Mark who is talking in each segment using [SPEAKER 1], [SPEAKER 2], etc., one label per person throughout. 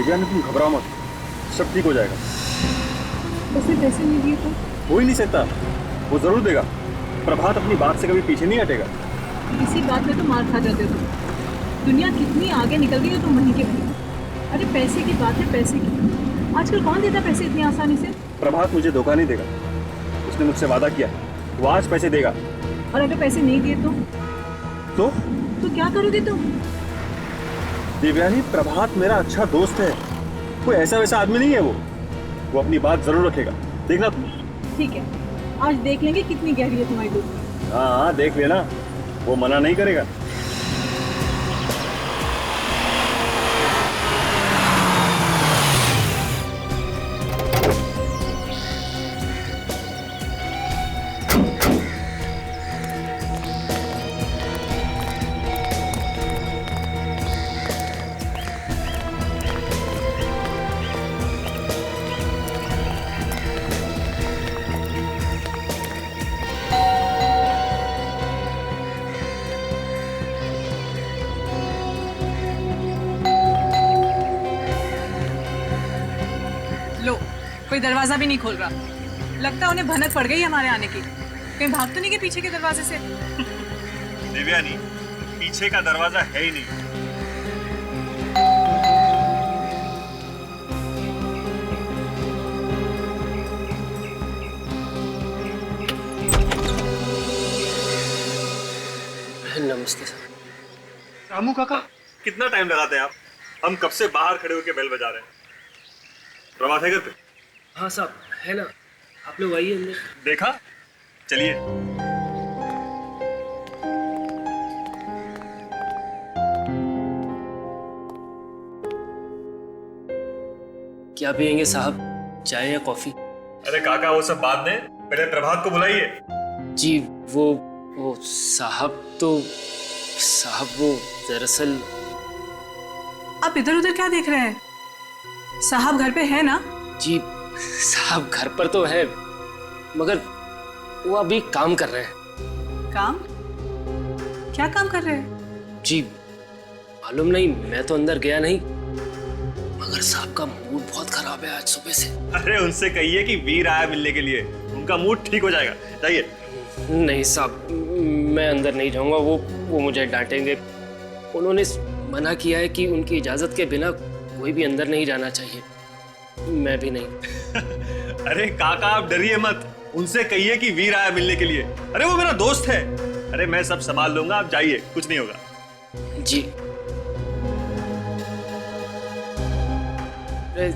[SPEAKER 1] दिव्या तुम घबराओ मत, सब ठीक हो जाएगा।
[SPEAKER 2] उसे पैसे नहीं दिए तो?
[SPEAKER 1] हो ही नहीं सकता, वो जरूर देगा। प्रभात अपनी बात से कभी पीछे नहीं हटेगा।
[SPEAKER 2] इसी बात में तो मार खा जाते हो तुम। दुनिया कितनी आगे निकल गई हो तुम वहीं के वहीं। अरे पैसे की बात है, पैसे की। आजकल कौन देता पैसे इतनी आसानी से?
[SPEAKER 1] प्रभात मुझे धोखा नहीं देगा, उसने मुझसे वादा किया, वो आज पैसे देगा।
[SPEAKER 2] और अगर पैसे नहीं दिए
[SPEAKER 1] तो
[SPEAKER 2] क्या करोगे तुम?
[SPEAKER 1] दिव्यानी, प्रभात मेरा अच्छा दोस्त है, कोई ऐसा वैसा आदमी नहीं है। वो अपनी बात जरूर रखेगा, देखना तुम।
[SPEAKER 2] ठीक है, आज देख लेंगे कितनी गहरी है तुम्हारी दोस्ती।
[SPEAKER 1] हाँ, देख लेना, वो मना नहीं करेगा।
[SPEAKER 2] कोई दरवाजा भी नहीं खोल रहा। लगता है उन्हें भनक पड़ गई हमारे आने की। कहीं भाग तो नहीं गए पीछे के दरवाजे से?
[SPEAKER 1] दिव्यानी, पीछे का दरवाजा है ही नहीं।
[SPEAKER 3] नमस्ते सर।
[SPEAKER 1] रामू काका, कितना टाइम लगाते हैं आप? हम कब से बाहर खड़े होकर बेल बजा रहे हैं। प्रभात है घर पे?
[SPEAKER 3] हाँ साहब, है ना। आप लोग आइए अंदर।
[SPEAKER 1] देखा, चलिए।
[SPEAKER 3] क्या पियेंगे साहब, चाय या कॉफी?
[SPEAKER 1] अरे काका, वो सब बाद में, पहले प्रभात को बुलाइए।
[SPEAKER 3] जी वो साहब वो दरअसल।
[SPEAKER 2] आप इधर उधर क्या देख रहे हैं? साहब घर पे है ना?
[SPEAKER 3] जी साहब घर पर तो है, मगर वो अभी काम कर रहे हैं।
[SPEAKER 2] काम? क्या काम कर रहे हैं?
[SPEAKER 3] जी मालूम नहीं, मैं तो अंदर गया नहीं, मगर साहब का मूड बहुत खराब है आज सुबह से।
[SPEAKER 1] अरे उनसे कहिए कि वीर आया मिलने के लिए, उनका मूड ठीक हो जाएगा। जाइए।
[SPEAKER 3] नहीं साहब, मैं अंदर नहीं जाऊंगा, वो मुझे डांटेंगे। उन्होंने मना किया है कि उनकी इजाजत के बिना कोई भी अंदर नहीं जाना चाहिए। मैं भी नहीं।
[SPEAKER 1] अरे काका, आप डरिए मत, उनसे कहिए कि वीर आया मिलने के लिए। अरे वो मेरा दोस्त है। अरे मैं सब संभाल लूंगा, आप जाइए, कुछ नहीं होगा।
[SPEAKER 3] जी।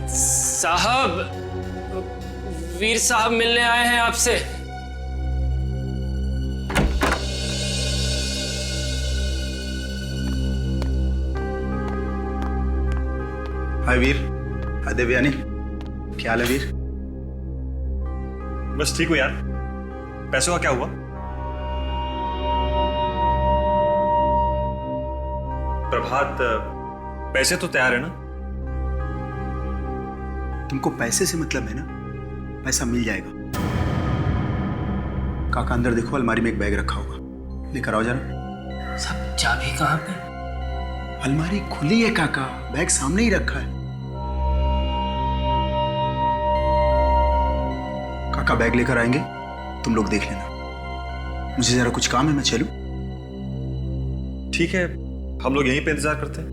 [SPEAKER 3] साहब, वीर साहब मिलने आए हैं आपसे।
[SPEAKER 4] हाय वीर। हाय देवयानी, क्या हाल है वीर?
[SPEAKER 1] बस ठीक हो यार। पैसों का क्या हुआ? प्रभात, पैसे तो तैयार है ना?
[SPEAKER 4] तुमको पैसे से मतलब है ना? पैसा मिल जाएगा। काका अंदर देखो, अलमारी में एक बैग रखा होगा, लेकर आओ जरा।
[SPEAKER 3] सब चाबी कहाँ पे?
[SPEAKER 4] अलमारी खुली है काका, बैग सामने ही रखा है। काका बैग लेकर आएंगे, तुम लोग देख लेना। मुझे जरा कुछ काम है, मैं चलूं?
[SPEAKER 1] ठीक है, हम लोग यहीं पे इंतजार करते हैं।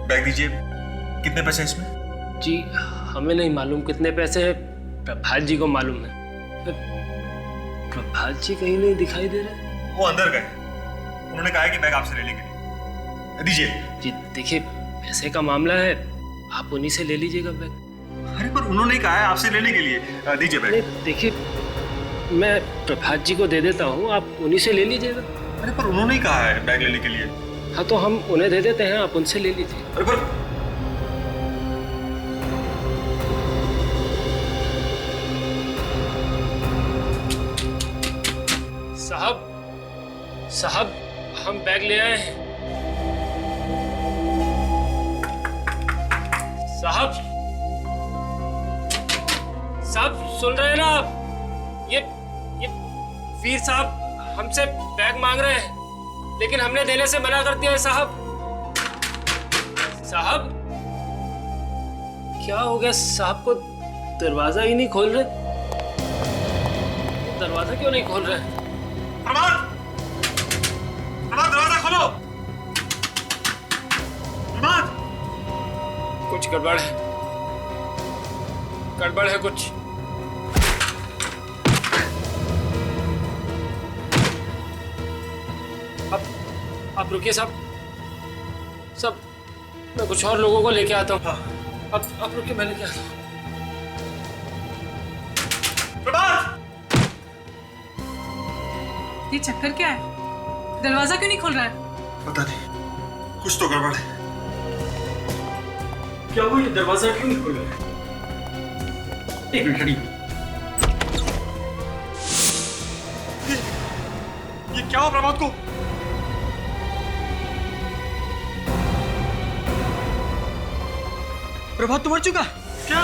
[SPEAKER 1] बैग दीजिए। कितने पैसे इसमें?
[SPEAKER 3] जी हमें नहीं मालूम कितने पैसे हैं, प्रभात जी को मालूम है। प्रभात जी कहीं नहीं दिखाई दे रहे।
[SPEAKER 1] वो अंदर गए, उन्होंने कहा है कि बैग आपसे लेने के लिए। दीजिए।
[SPEAKER 3] जी देखिए, पैसे का मामला है, आप उन्हीं से ले लीजिएगा बैग।
[SPEAKER 1] अरे पर उन्होंने कहा है आपसे लेने के लिए। दीजिए बैग।
[SPEAKER 3] नहीं देखिए, मैं प्रभात जी को दे देता हूँ, आप उन्हीं से ले लीजिएगा।
[SPEAKER 1] अरे पर उन्होंने ही कहा है बैग लेने के लिए।
[SPEAKER 3] हाँ तो हम उन्हें दे देते हैं, आप उनसे ले लीजिए।
[SPEAKER 1] अरे पर
[SPEAKER 3] साहब हम बैग ले आए हैं। साहब सुन रहे हैं ना आप? ये वीर साहब हमसे बैग मांग रहे हैं, लेकिन हमने देने से मना कर दिया है साहब। साहब क्या हो गया? साहब को दरवाजा ही नहीं खोल रहे। दरवाजा क्यों नहीं खोल रहे?
[SPEAKER 1] प्रभात, दरवाजा खोलो। प्रभात,
[SPEAKER 3] कुछ गड़बड़ है, गड़बड़ है कुछ। आप रुकिए साहब, मैं कुछ और लोगों को लेके आता हूँ। आप रुकिए, मैं लेके आता हूँ।
[SPEAKER 1] प्रभात,
[SPEAKER 2] ये चक्कर क्या है? दरवाजा क्यों नहीं खोल रहा है?
[SPEAKER 1] पता नहीं, कुछ तो गड़बड़ है।
[SPEAKER 3] क्या हुआ? ये दरवाजा क्यों नहीं खोल रहा है? एक मिनट खड़ी।
[SPEAKER 1] ये क्या हुआ प्रभात को?
[SPEAKER 5] प्रभात तो मर चुका।
[SPEAKER 1] क्या?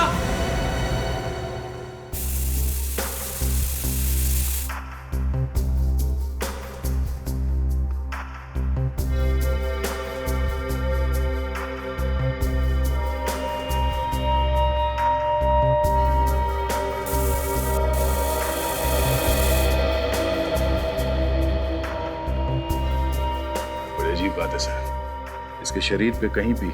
[SPEAKER 6] बड़ी अजीब बात है सर, इसके शरीर पे कहीं भी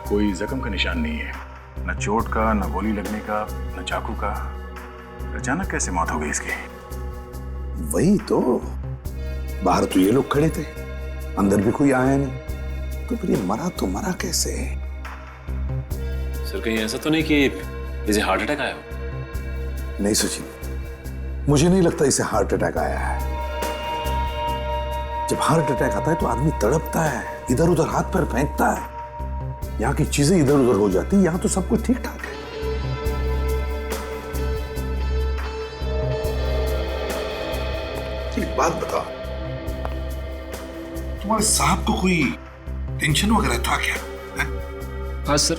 [SPEAKER 6] कोई जख्म का निशान नहीं है, न चोट का, न गोली लगने का, न चाकू का। अचानक कैसे मौत हो गई इसकी?
[SPEAKER 7] वही तो, बाहर तो ये लोग खड़े थे, अंदर भी कोई आया नहीं, तो फिर ये मरा तो मरा कैसे?
[SPEAKER 8] सर कहीं ऐसा तो नहीं कि इसे हार्ट अटैक आया?
[SPEAKER 7] नहीं सचिन, मुझे नहीं लगता इसे हार्ट अटैक आया है। जब हार्ट अटैक आता है तो आदमी तड़पता है, इधर उधर हाथ पैर फेंकता है, यहाँ की चीजें इधर उधर हो जाती है, यहाँ तो सब कुछ ठीक ठाक है। एक बात बताओ, तुम्हारे साहब को कोई टेंशन वगैरह था क्या?
[SPEAKER 3] हाँ सर,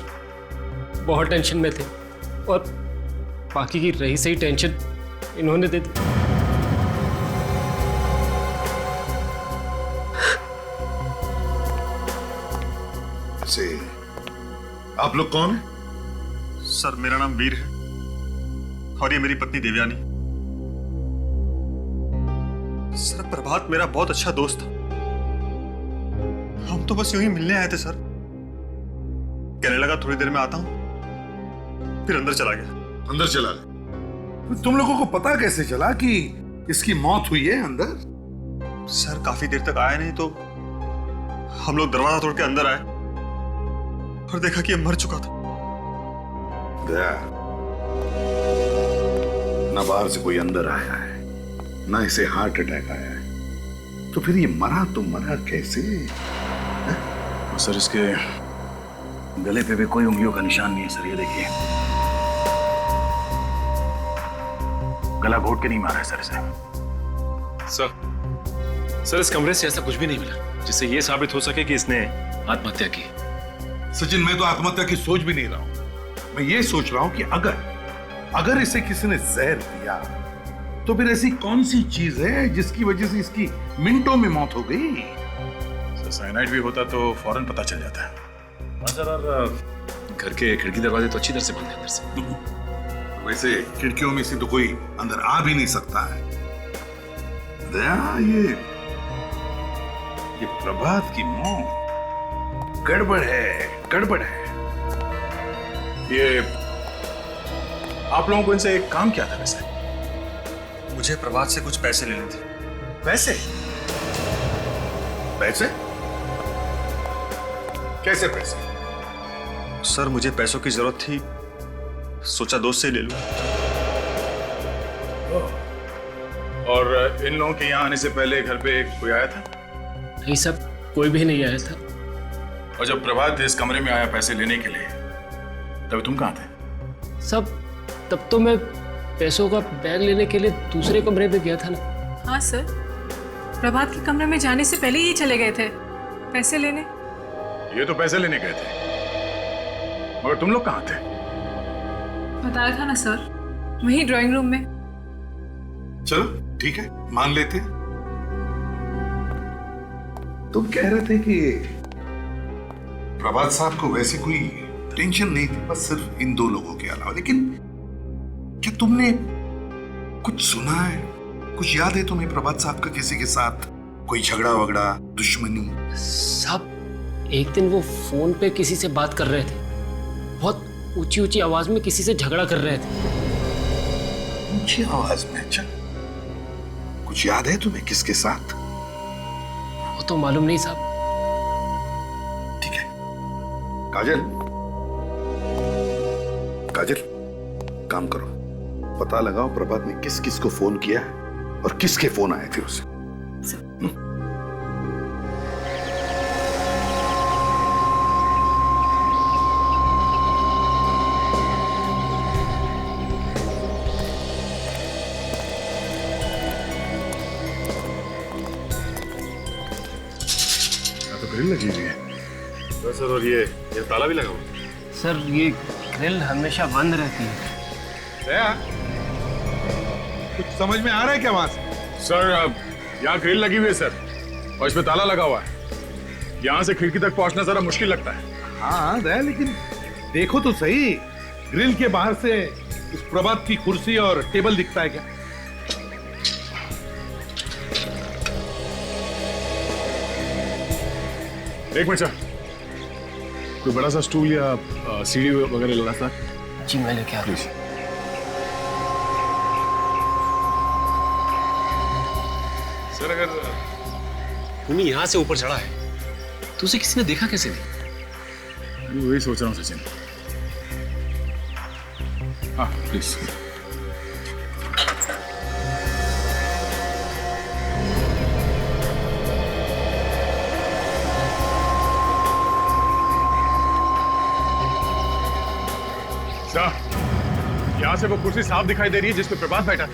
[SPEAKER 3] बहुत टेंशन में थे, और बाकी की रही सही टेंशन इन्होंने दे दी।
[SPEAKER 7] से आप लोग कौन हैं?
[SPEAKER 1] सर मेरा नाम वीर है और ये मेरी पत्नी देवयानी। सर प्रभात मेरा बहुत अच्छा दोस्त था, हम तो बस यूं ही मिलने आए थे सर। कहने लगा थोड़ी देर में आता हूं, फिर अंदर चला गया।
[SPEAKER 7] अंदर चला गया? तुम लोगों को पता कैसे चला कि इसकी मौत हुई है अंदर?
[SPEAKER 1] सर काफी देर तक आया नहीं तो हम लोग दरवाजा तोड़ के अंदर आए और देखा कि ये मर चुका था।
[SPEAKER 7] ना बाहर से कोई अंदर आया है, ना इसे हार्ट अटैक आया है, तो फिर ये मरा तो मरा कैसे?
[SPEAKER 6] और सर इसके गले पे भी कोई उंगलियों का निशान नहीं है सर, ये देखिए, गला घोट के नहीं मारा है सर इसे।
[SPEAKER 8] सर इस कमरे से ऐसा कुछ भी नहीं मिला जिससे ये साबित हो सके कि इसने आत्महत्या की।
[SPEAKER 7] सचिन, मैं तो आत्महत्या की सोच भी नहीं रहा हूं। मैं ये सोच रहा हूं कि अगर इसे किसी ने जहर दिया तो फिर ऐसी कौन सी चीज है जिसकी वजह से इसकी मिनटों में मौत हो गई?
[SPEAKER 6] सर साइनाइड भी होता तो फौरन पता चल जाता है।
[SPEAKER 8] हाँ सर, और घर के खिड़की दरवाजे तो अच्छी तरह से बंद है अंदर से।
[SPEAKER 7] वैसे खिड़कियों में से तो कोई अंदर आ भी नहीं सकता है। दया, ये प्रभात की मौत गड़बड़ है, गड़बड़ है।
[SPEAKER 6] ये आप लोगों को इनसे एक काम क्या था वैसे?
[SPEAKER 1] मुझे प्रभात से कुछ पैसे लेने थे।
[SPEAKER 7] पैसे? पैसे? कैसे पैसे?
[SPEAKER 1] सर मुझे पैसों की जरूरत थी, सोचा दोस्त से ले लूं।
[SPEAKER 6] और इन लोगों के यहाँ आने से पहले घर पे कोई आया था?
[SPEAKER 3] नहीं सब, कोई भी नहीं आया था।
[SPEAKER 6] और जब प्रभात इस कमरे में आया पैसे लेने के लिए, तब तुम कहाँ थे?
[SPEAKER 3] सब, तब तो मैं पैसों का बैग लेने के लिए दूसरे कमरे में गया था ना।
[SPEAKER 2] हाँ सर, प्रभात के कमरे में जाने से पहले ही चले गए थे पैसे लेने।
[SPEAKER 6] ये तो पैसे लेने गए थे, मगर तुम लोग कहाँ थे?
[SPEAKER 2] बताया था ना सर, वही ड्राइंग रूम में।
[SPEAKER 7] चलो ठीक है, मान लेते हैं। तुम कह रहे थे कि प्रभात साहब को वैसे कोई टेंशन नहीं थी, बस सिर्फ इन दो लोगों के अलावा। लेकिन क्या तुमने कुछ सुना है, कुछ याद है तुम्हें प्रभात साहब का किसी के साथ कोई झगड़ा वगड़ा, दुश्मनी?
[SPEAKER 3] साहब एक दिन वो फोन पे किसी से बात कर रहे थे, बहुत ऊंची ऊंची आवाज में किसी से झगड़ा कर रहे थे।
[SPEAKER 7] ऊंची आवाज में? अच्छा, कुछ याद है तुम्हें किसके साथ?
[SPEAKER 3] वो तो मालूम नहीं साहब।
[SPEAKER 7] ठीक है, काजल, काजल काम करो, पता लगाओ प्रभात ने किस किस को फोन किया है और किसके फोन आए थे उसे।
[SPEAKER 6] तो ग्रिल लगी हुई है सर, और ये ताला भी लगा हुआ है।
[SPEAKER 3] सर ये ग्रिल हमेशा बंद रहती है।
[SPEAKER 7] कुछ समझ में आ रहा है क्या वहां से?
[SPEAKER 6] सर यहाँ ग्रिल लगी हुई है सर, और इसमें ताला लगा हुआ है। यहाँ से खिड़की तक पहुंचना जरा मुश्किल लगता है।
[SPEAKER 7] हाँ दया, लेकिन देखो तो सही, ग्रिल के बाहर से उस प्रभात की कुर्सी और टेबल दिखता है क्या?
[SPEAKER 6] एक मिनट सर, कोई बड़ा सा स्टूल या सीढ़ी वगैरह लगा सर?
[SPEAKER 3] जी मैं लेके आ रहा हूँ।
[SPEAKER 6] सर अगर
[SPEAKER 8] भूमि यहाँ से ऊपर चढ़ा है तो उसे किसी ने देखा कैसे नहीं?
[SPEAKER 6] मैं वही सोच रहा हूँ सचिन। हाँ प्लीज। यहाँ से वो कुर्सी साफ दिखाई दे रही है जिसपे प्रभात बैठा था।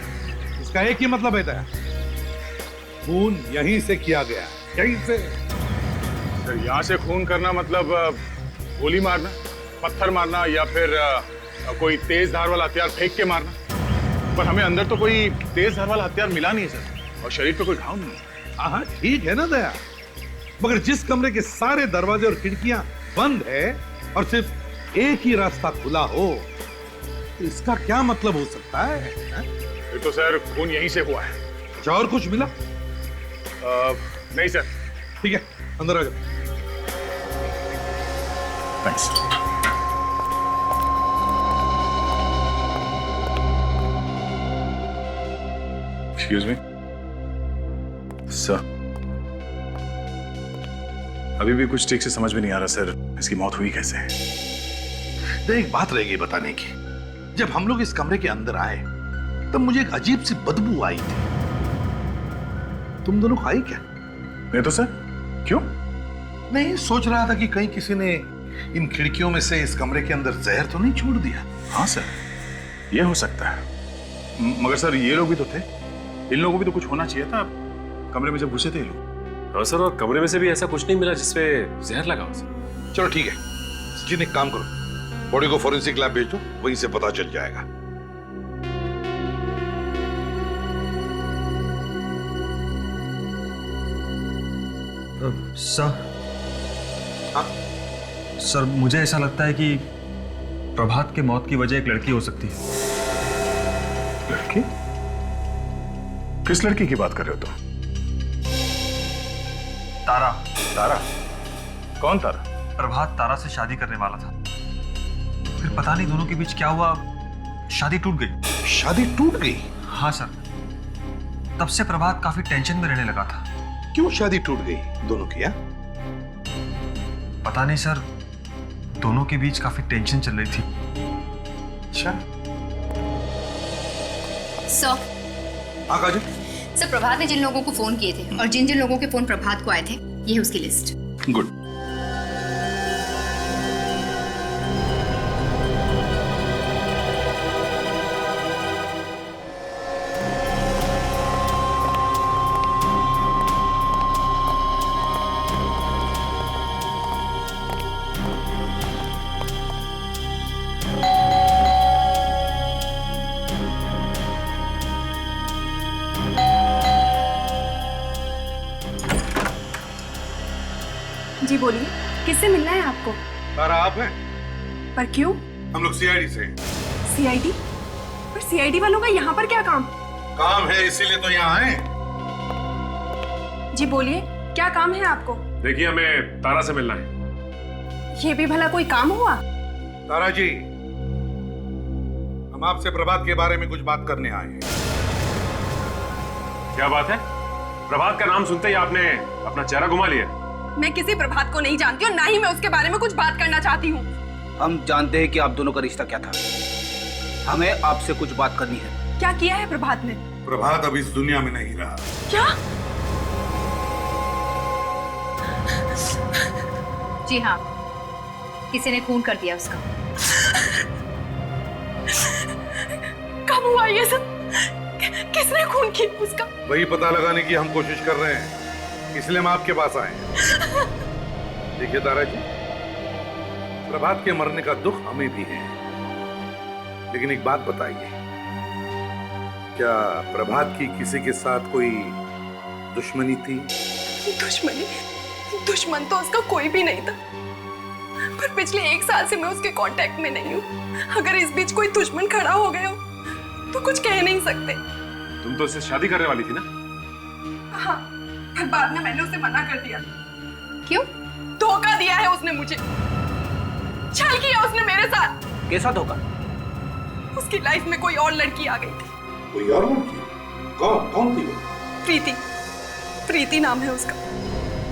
[SPEAKER 7] इसका एक ही मतलब है दया, खून यहीं से किया गया, यहीं से।
[SPEAKER 6] सर यहाँ से खून करना मतलब गोली मारना, पत्थर मारना, या फिर कोई तेज धार वाला हथियार फेंक के मारना। पर हमें अंदर तो कोई तेज धार वाला हथियार मिला नहीं है सर, और शरीर पे कोई घाव नहीं है।
[SPEAKER 7] हाँ ठीक है ना दया, मगर जिस कमरे के सारे दरवाजे और खिड़कियां बंद है और सिर्फ एक ही रास्ता खुला हो, तो इसका क्या मतलब हो सकता है?
[SPEAKER 6] ये तो सर खून यहीं से हुआ है।
[SPEAKER 7] अच्छा, और कुछ मिला?
[SPEAKER 6] नहीं सर।
[SPEAKER 7] ठीक है, अंदर आ जाओ।
[SPEAKER 6] थैंक्स। एक्सक्यूज मी सर, अभी भी कुछ ठीक से समझ में नहीं आ रहा सर, इसकी मौत हुई कैसे?
[SPEAKER 7] तो एक बात रह गई बताने की। जब हम लोग इस कमरे के अंदर आए तब मुझे एक अजीब सी बदबू आई थी। तुम दोनों खाई क्या?
[SPEAKER 6] नहीं तो सर, क्यों?
[SPEAKER 7] नहीं, सोच रहा था कि कहीं किसी ने इन खिड़कियों में से इस कमरे के अंदर जहर तो नहीं छोड़ दिया।
[SPEAKER 6] हाँ सर, ये हो सकता है, मगर सर ये लोग भी तो थे, इन लोगों को भी तो कुछ होना चाहिए था कमरे में जब घुसे थे ये लोग।
[SPEAKER 8] हाँ सर, और कमरे में से भी ऐसा कुछ नहीं मिला जिसपे जहर लगा हो सर।
[SPEAKER 7] चलो ठीक है, सचिन एक काम करो, बॉडी को फोरेंसिक लैब भेज दो, वहीं से पता चल जाएगा।
[SPEAKER 1] सर,
[SPEAKER 7] हाँ?
[SPEAKER 1] सर मुझे ऐसा लगता है कि प्रभात के मौत की वजह एक लड़की हो सकती है।
[SPEAKER 6] लड़की? किस लड़की की बात कर रहे हो तुम?
[SPEAKER 1] तारा।
[SPEAKER 6] तारा? कौन तारा?
[SPEAKER 1] प्रभात तारा से शादी करने वाला था, फिर पता नहीं दोनों के बीच क्या हुआ, शादी टूट गई।
[SPEAKER 7] शादी टूट गई?
[SPEAKER 1] हाँ सर, तब से प्रभात काफी टेंशन में रहने लगा था।
[SPEAKER 7] क्यों शादी टूट गई दोनों की? या
[SPEAKER 1] पता नहीं सर, दोनों के बीच काफी टेंशन चल रही थी।
[SPEAKER 7] अच्छा।
[SPEAKER 5] सर,
[SPEAKER 7] हाँ काजल।
[SPEAKER 5] सर प्रभात ने जिन लोगों को फोन किए थे और जिन जिन लोगों के फोन प्रभात को आए थे, ये है उसकी लिस्ट।
[SPEAKER 7] गुड।
[SPEAKER 9] जी बोलिए, किससे मिलना है आपको?
[SPEAKER 7] तारा आप हैं?
[SPEAKER 9] पर क्यों?
[SPEAKER 7] हम लोग सीआईडी से।
[SPEAKER 9] सीआईडी? पर सीआईडी वालों का यहाँ पर क्या काम?
[SPEAKER 7] काम है इसीलिए तो यहाँ आए।
[SPEAKER 9] जी बोलिए, क्या काम है आपको?
[SPEAKER 8] देखिए, हमें तारा से मिलना है।
[SPEAKER 9] ये भी भला कोई काम हुआ?
[SPEAKER 7] तारा जी, हम आपसे प्रभात के बारे में कुछ बात करने आए हैं।
[SPEAKER 8] क्या बात है? प्रभात का नाम सुनते ही आपने अपना चेहरा घुमा लिया।
[SPEAKER 9] मैं किसी प्रभात को नहीं जानती और ना ही मैं उसके बारे में कुछ बात करना चाहती हूँ।
[SPEAKER 10] हम जानते हैं कि आप दोनों का रिश्ता क्या था। हमें आपसे कुछ बात करनी है।
[SPEAKER 9] क्या किया है प्रभात ने?
[SPEAKER 7] प्रभात अब इस दुनिया में नहीं रहा।
[SPEAKER 9] क्या?
[SPEAKER 5] जी हाँ, किसी ने खून कर दिया उसका।
[SPEAKER 9] कब हुआ ये सब? किसने खून किया उसका?
[SPEAKER 7] वही पता लगाने की हम कोशिश कर रहे हैं, इसलिए हम आपके पास आए हैं। देखिए तारा जी, प्रभात के मरने का दुख हमें भी है, लेकिन एक बात बताइए, क्या प्रभात की किसी के साथ कोई दुश्मनी थी?
[SPEAKER 9] दुश्मनी? दुश्मन तो उसका कोई भी नहीं था, पर पिछले 1 साल से मैं उसके कांटेक्ट में नहीं हूँ। अगर इस बीच कोई दुश्मन खड़ा हो गया हो तो कुछ कह नहीं सकते।
[SPEAKER 8] तुम तो उससे शादी करने वाली थी ना?
[SPEAKER 9] हाँ, पर बाद में मैंने उसे मना कर दिया।
[SPEAKER 5] क्यों?
[SPEAKER 9] धोखा दिया है उसने मुझे, छल किया उसने मेरे साथ।
[SPEAKER 10] कैसा धोखा?
[SPEAKER 9] उसकी लाइफ में कोई और लड़की आ गई थी।
[SPEAKER 7] कोई और लड़की? कौन थी वो?
[SPEAKER 9] प्रीति। प्रीति नाम है उसका।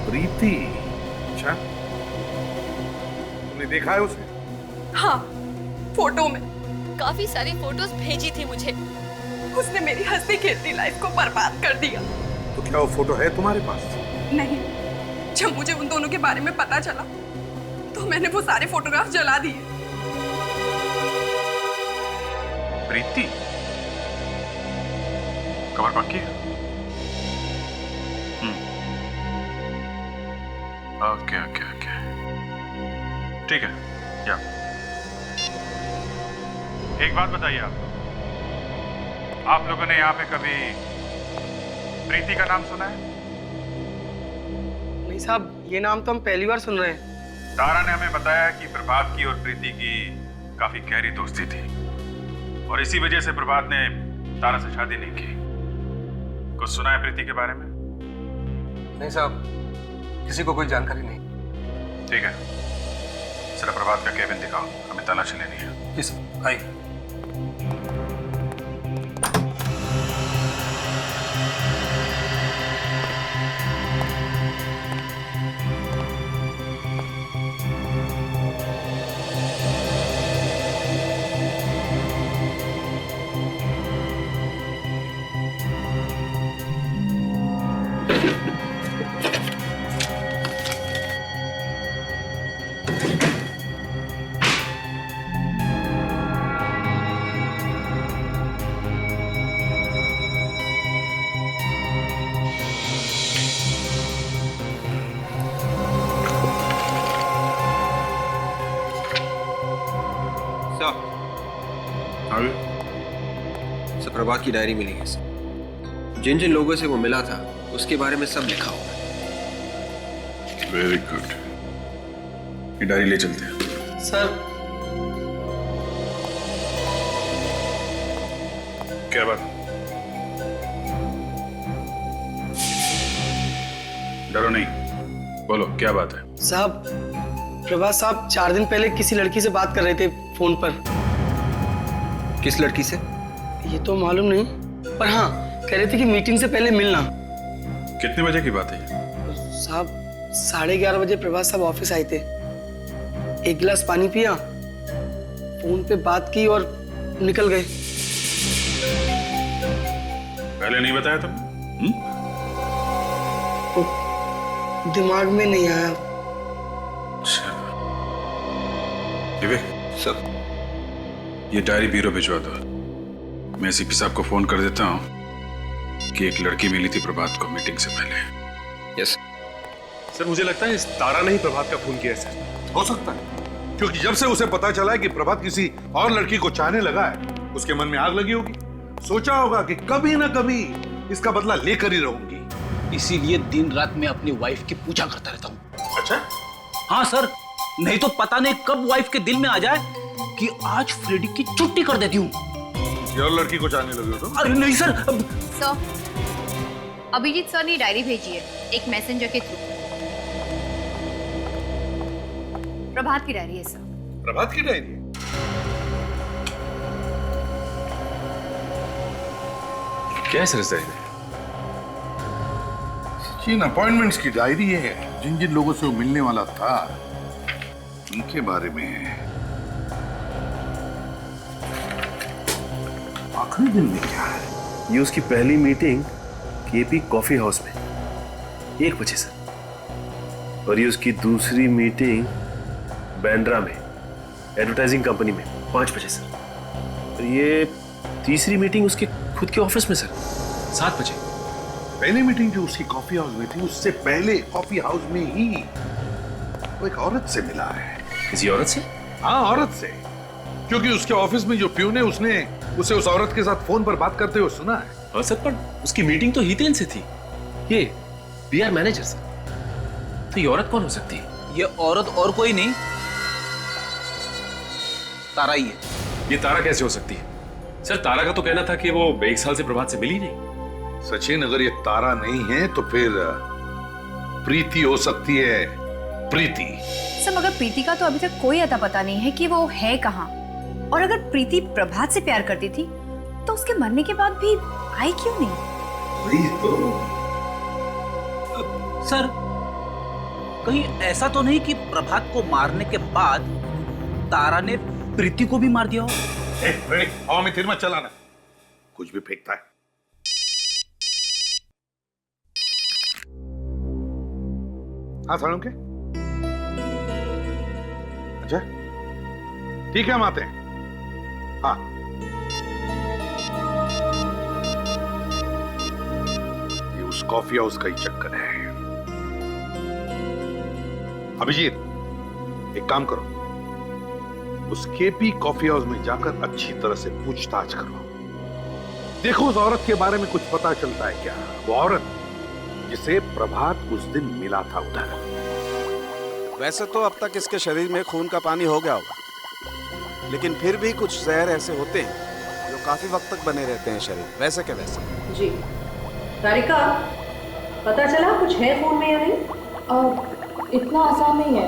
[SPEAKER 7] प्रीति? अच्छा, तुमने देखा है उसे?
[SPEAKER 9] हाँ, फोटो में।
[SPEAKER 5] काफी सारी फोटोज भेजी थी मुझे।
[SPEAKER 9] उसने मेरी हंसती खेलती लाइफ को बर्बाद कर दिया।
[SPEAKER 7] तो क्या वो फोटो है तुम्हारे पास?
[SPEAKER 9] नहीं, जब मुझे उन दोनों के बारे में पता चला तो मैंने वो सारे फोटोग्राफ जला दिए।
[SPEAKER 8] प्रीति? खबर पक्की है? ओके ओके ओके, ठीक है। या
[SPEAKER 6] एक बात बताइए, आप लोगों ने यहाँ पे कभी प्रीति का नाम सुना है?
[SPEAKER 3] नहीं साहब, ये नाम तो हम पहली बार सुन रहे हैं।
[SPEAKER 6] तारा ने हमें बताया कि प्रभात की और प्रीति की काफी गहरी दोस्ती थी और इसी वजह से प्रभात ने तारा से शादी नहीं की। कुछ सुना है प्रीति के बारे में?
[SPEAKER 10] नहीं साहब, किसी को कोई जानकारी नहीं।
[SPEAKER 6] ठीक है, जरा प्रभात का केबिन दिखाओ, हमें तलाशी लेनी है।
[SPEAKER 10] जी सर, आइए।
[SPEAKER 11] सर, प्रभात की डायरी मिली है सर। जिन जिन लोगों से वो मिला था उसके बारे में सब लिखा हुआ है।
[SPEAKER 6] वेरी गुड, ये डायरी ले चलते हैं।
[SPEAKER 3] सर,
[SPEAKER 6] क्या बात? डरो नहीं, बोलो क्या बात है?
[SPEAKER 3] साहब, प्रभात साहब 4 दिन पहले किसी लड़की से बात कर रहे थे फोन पर।
[SPEAKER 11] किस लड़की से?
[SPEAKER 3] ये तो मालूम नहीं, पर हाँ, कह रहे थे कि मीटिंग से पहले मिलना।
[SPEAKER 7] कितने बजे की बात है ये?
[SPEAKER 3] साहब 11:30 बजे प्रभात साहब ऑफिस आए थे, एक गिलास पानी पिया, फोन पे बात की और निकल गए।
[SPEAKER 7] पहले नहीं बताया तुम?
[SPEAKER 3] दिमाग में नहीं आया।
[SPEAKER 7] विवेक
[SPEAKER 11] सर,
[SPEAKER 7] ये डायरी ब्यूरो भिजवा दो। मैं सीपी साहब को फोन कर देता हूँ कि एक लड़की मिली थी प्रभात को मीटिंग से पहले।
[SPEAKER 11] यस
[SPEAKER 8] सर, मुझे लगता है इस तारा ने ही प्रभात का खून किया है सर।
[SPEAKER 7] हो सकता है, क्योंकि जब से उसे पता चला है कि प्रभात किसी और लड़की को चाहने लगा है, उसके मन में आग लगी होगी। सोचा होगा कि कभी ना कभी इसका बदला लेकर ही रहूंगी।
[SPEAKER 10] इसीलिए दिन रात मैं अपनी वाइफ की पूजा करता रहता हूँ।
[SPEAKER 7] अच्छा?
[SPEAKER 10] हाँ सर, नहीं तो पता नहीं कब वाइफ के दिल में आ जाए कि आज फ्रेडी की छुट्टी कर देती हूँ।
[SPEAKER 7] और लड़की को चाहने लगे हो तुम?
[SPEAKER 10] अरे नहीं सर।
[SPEAKER 5] सर, अभिजीत सर ने डायरी भेजी है एक मैसेंजर के थ्रू। प्रभात की डायरी है सर।
[SPEAKER 7] प्रभात की डायरी?
[SPEAKER 8] क्या है सर इस डायरी में?
[SPEAKER 7] जिन अपॉइंटमेंट्स की डायरी है, जिन जिन लोगों से वो मिलने वाला था, उनके बारे में है। आखिरी दिन में क्या है?
[SPEAKER 8] ये उसकी पहली मीटिंग केपी कॉफी हाउस में 1 बजे सर, और ये उसकी दूसरी मीटिंग बैंड्रा में एडवर्टाइजिंग कंपनी में 5 बजे सर, और ये तीसरी मीटिंग उसके खुद के ऑफिस में सर 7 बजे।
[SPEAKER 7] पहली मीटिंग जो उसकी कॉफी हाउस में थी, उससे पहले कॉफी हाउस में ही वो एक औरत से मिला है।
[SPEAKER 8] किसी औरत से?
[SPEAKER 7] हाँ, औरत से, क्योंकि उसके ऑफिस में जो प्यून है, उसने उसे उस औरत के साथ फोन पर बात करते हुए सुना है।
[SPEAKER 8] हाँ सर, पर उसकी मीटिंग तो हितेन से थी, ये पीआर मैनेजर सर। तो ये औरत कौन हो सकती है?
[SPEAKER 10] ये औरत और कोई नहीं, तारा ही है।
[SPEAKER 8] ये तारा कैसे हो सकती है सर? तारा का तो कहना था कि वो 1 साल से प्रभात से मिली नहीं।
[SPEAKER 7] सचिन, अगर ये तारा नहीं है तो फिर प्रीति हो सकती है। प्रीति
[SPEAKER 5] सर, मगर प्रीति का तो अभी तक कोई अता पता नहीं है कि वो है कहाँ। और अगर प्रीति प्रभात से प्यार करती थी तो उसके मरने के बाद भी आई क्यों नहीं?
[SPEAKER 7] वही तो।
[SPEAKER 10] सर, कहीं ऐसा तो नहीं कि प्रभात को मारने के बाद तारा ने प्रीति को भी मार दिया हो?
[SPEAKER 7] हवा में तीर मत चलाना, कुछ भी फेंकता है। हाँ साड़ू के? अच्छा ठीक है, हम आते हैं। हाँ, ये उस कॉफी हाउस का ही चक्कर है। अभिजीत, एक काम करो, उस केपी कॉफी हाउस में जाकर अच्छी तरह से पूछताछ करो। देखो उस औरत के बारे में कुछ पता चलता है क्या। वो औरत जिसे प्रभात उस दिन मिला था उधर।
[SPEAKER 12] वैसे तो अब तक इसके शरीर में खून का पानी हो गया होगा, लेकिन फिर भी कुछ जहर ऐसे होते हैं जो काफी वक्त तक बने रहते हैं शरीर, वैसे के वैसे।
[SPEAKER 2] जी तारिका, पता चला कुछ है खून में या नहीं?
[SPEAKER 13] इतना आसान नहीं है,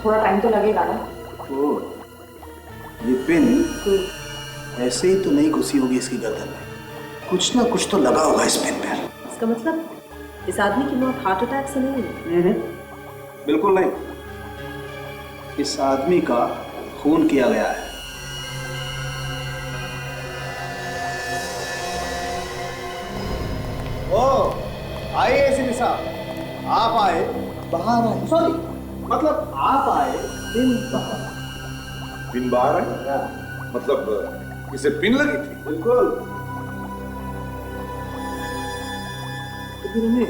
[SPEAKER 13] थोड़ा टाइम तो लगेगा ना।
[SPEAKER 4] ये पिन ऐसे ही तो नहीं घुसी होगी इसकी गर्दन में, कुछ ना कुछ तो लगा होगा इस पिन पर।
[SPEAKER 13] इसका मतलब इस आदमी की मौत हार्ट अटैक से नहीं हुई?
[SPEAKER 4] बिल्कुल नहीं, इस आदमी का खून किया गया है।
[SPEAKER 14] ओ, आइए एसीपी साहब, आप आए बाहर आए, सॉरी मतलब आप आए पिन बाहर।
[SPEAKER 7] पिन बाहर है? मतलब इसे पिन लगी थी?
[SPEAKER 14] बिल्कुल।
[SPEAKER 7] तो फिर हमें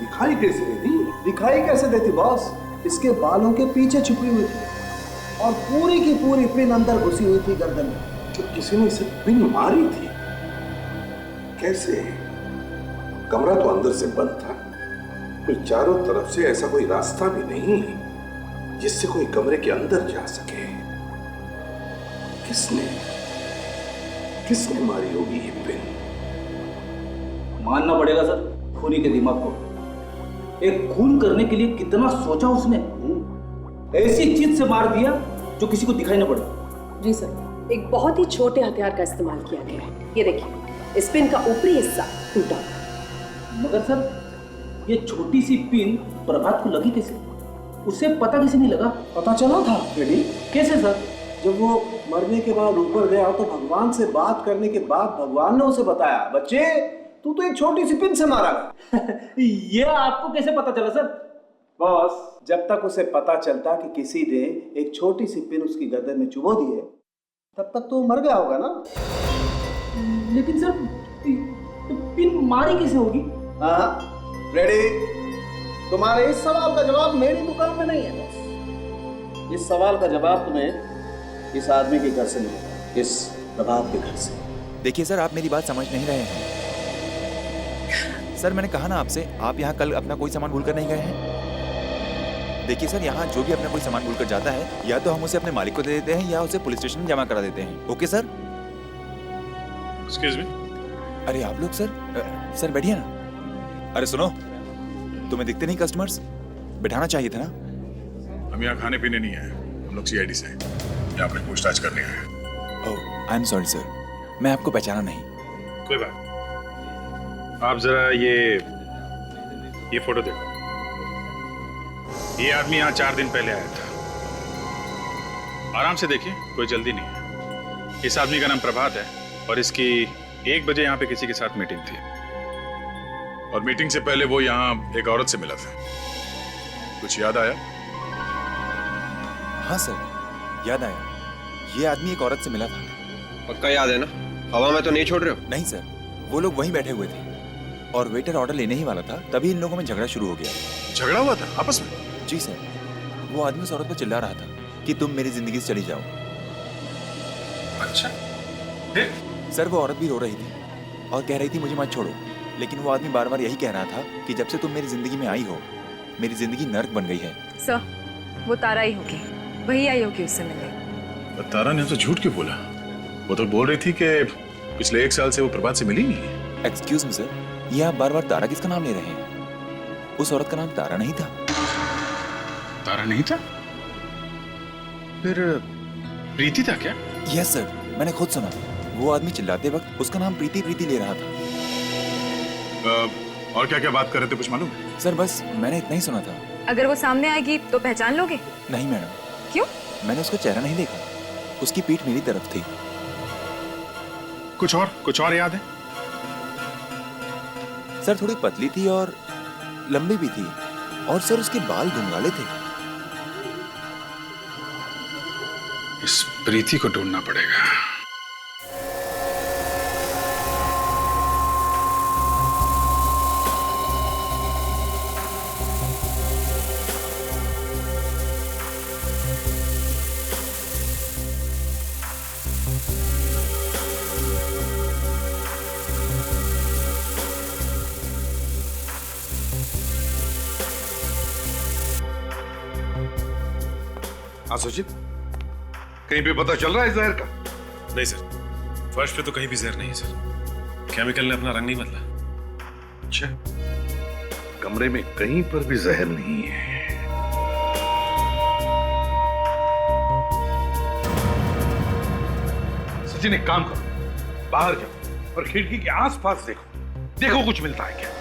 [SPEAKER 7] दिखाई कैसे देती?
[SPEAKER 14] दिखाई कैसे देती बॉस? इसके बालों के पीछे छुपी हुई थी और पूरी की पूरी पिन अंदर घुसी हुई थी गर्दन में।
[SPEAKER 7] तो किसी ने इसे पिन मारी थी? कैसे? कमरा तो अंदर से बंद था, फिर चारों तरफ से ऐसा कोई रास्ता भी नहीं जिससे कोई कमरे के अंदर जा सके। किसने मारी होगी ये पिन?
[SPEAKER 10] मानना पड़ेगा सर खूनी के दिमाग को। एक खून करने के लिए कितना सोचा उसने, ऐसी चीज से मार दिया जो किसी को दिखाई न पड़े।
[SPEAKER 13] जी सर, एक बहुत ही छोटे हथियार का इस्तेमाल किया गया है। ये देखिए।
[SPEAKER 15] स्पिन का ऊपरी हिस्सा टूटा।
[SPEAKER 10] मगर सर ये छोटी सी पिन प्रभात को लगी कैसे? उसे पता कैसे नहीं लगा?
[SPEAKER 14] पता चला था फ्रेडी।
[SPEAKER 10] कैसे सर?
[SPEAKER 14] जब वो मरने के बाद ऊपर गया तो भगवान से बात करने के बाद भगवान ने उसे बताया, बच्चे तू तो एक छोटी सी पिन से मारा गया।
[SPEAKER 10] ये आपको कैसे पता चला सर?
[SPEAKER 14] बॉस, जब तक उसे पता चलता कि किसी ने एक छोटी सी पिन उसकी गर्दन में चुभो दी है, तब तक तो मर गया होगा ना।
[SPEAKER 10] लेकिन सर पिन मारी कैसे होगी?
[SPEAKER 14] हाँ रेडी, तुम्हारे इस सवाल का जवाब मेरी दुकान में नहीं है बॉस। इस सवाल का जवाब तुम्हें इस आदमी के घर से मिलेगा, इस प्रभात के घर से।
[SPEAKER 16] देखिए सर, आप मेरी बात समझ नहीं रहे हैं। सर मैंने कहा ना आपसे, आप यहाँ कल अपना कोई सामान भूल कर नहीं गए हैं। देखिए सर, यहाँ जो भी अपना कोई सामान भूल कर जाता है, या तो हम उसे अपने मालिक को दे देते हैं या उसे पुलिस स्टेशन में जमा करा देते हैं। Okay sir?
[SPEAKER 6] Excuse me.
[SPEAKER 16] अरे आप लोग सर बैठिए ना। अरे सुनो, तुम्हें दिखते नहीं कस्टमर्स? बिठाना चाहिए था ना।
[SPEAKER 6] हम यहाँ खाने पीने नहीं आए, हम लोग सीआईडी से यहाँ पे पूछताछ करने आए।
[SPEAKER 16] ओह आई एम सॉरी सर, मैं आपको पहचाना नहीं।
[SPEAKER 6] कोई बात। आप जरा ये फोटो देखो। ये आदमी यहाँ 4 दिन पहले आया था। आराम से देखिए, कोई जल्दी नहीं है। इस आदमी का नाम प्रभात है और इसकी 1 बजे यहाँ पे किसी के साथ मीटिंग थी और मीटिंग से पहले वो यहाँ एक औरत से मिला था। कुछ याद आया?
[SPEAKER 16] हाँ सर, याद आया। ये आदमी एक औरत से मिला था।
[SPEAKER 11] पक्का याद है ना? हवा में तो नहीं छोड़ रहे हो?
[SPEAKER 16] नहीं सर, वो लोग वहीं बैठे हुए थे और वेटर ऑर्डर लेने ही वाला था, तभी इन लोगों में झगड़ा शुरू हो गया।
[SPEAKER 6] झगड़ा हुआ था आपस में?
[SPEAKER 16] जी सर, वो आदमी उस औरत पर चिल्ला रहा था कि तुम मेरी जिंदगी से चली जाओ।
[SPEAKER 6] अच्छा।
[SPEAKER 16] सर वो औरत भी रो रही थी और कह रही थी मुझे मत छोड़ो, लेकिन वो आदमी बार बार यही कह रहा था कि जब से तुम मेरी जिंदगी में आई हो, मेरी जिंदगी नर्क बन गई है।
[SPEAKER 17] सर, वो तारा ही होगी, वही आई होगी उससे मिलने।
[SPEAKER 6] तारा ने हमसे झूठ क्यों बोला? वो तो बोल रही थी कि पिछले 1 साल से वो प्रभात से मिली नहीं है।
[SPEAKER 16] एक्सक्यूज मी सर, ये आप बार बार तारा किसका नाम ले रहे हैं? उस औरत का नाम तारा नहीं था।
[SPEAKER 6] तारा नहीं था? फिर प्रीति था क्या?
[SPEAKER 16] यस सर, मैंने खुद सुना। वो आदमी चिल्लाते वक्त उसका नाम प्रीति ले रहा था।
[SPEAKER 6] और क्या क्या बात कर रहे थे, कुछ मालूम?
[SPEAKER 16] सर बस मैंने इतना ही सुना था।
[SPEAKER 17] अगर वो सामने आएगी तो पहचान लोगे?
[SPEAKER 16] नहीं मैडम।
[SPEAKER 17] क्यों?
[SPEAKER 16] मैंने उसका चेहरा नहीं देखा, उसकी पीठ मेरी तरफ थी।
[SPEAKER 6] कुछ और याद है?
[SPEAKER 16] सर थोड़ी पतली थी और लंबी भी थी, और सर उसके बाल घुंघराले थे।
[SPEAKER 6] इस प्रीति को ढूंढना पड़ेगा।
[SPEAKER 7] सुजीत, कहीं पे पता चल रहा है जहर का?
[SPEAKER 8] नहीं सर, फर्श पे तो कहीं भी जहर नहीं है सर। केमिकल ने अपना रंग नहीं बदला।
[SPEAKER 7] अच्छा, कमरे में कहीं पर भी जहर नहीं है। सचिन एक काम करो, बाहर जाओ और खिड़की के आसपास देखो कुछ मिलता है क्या।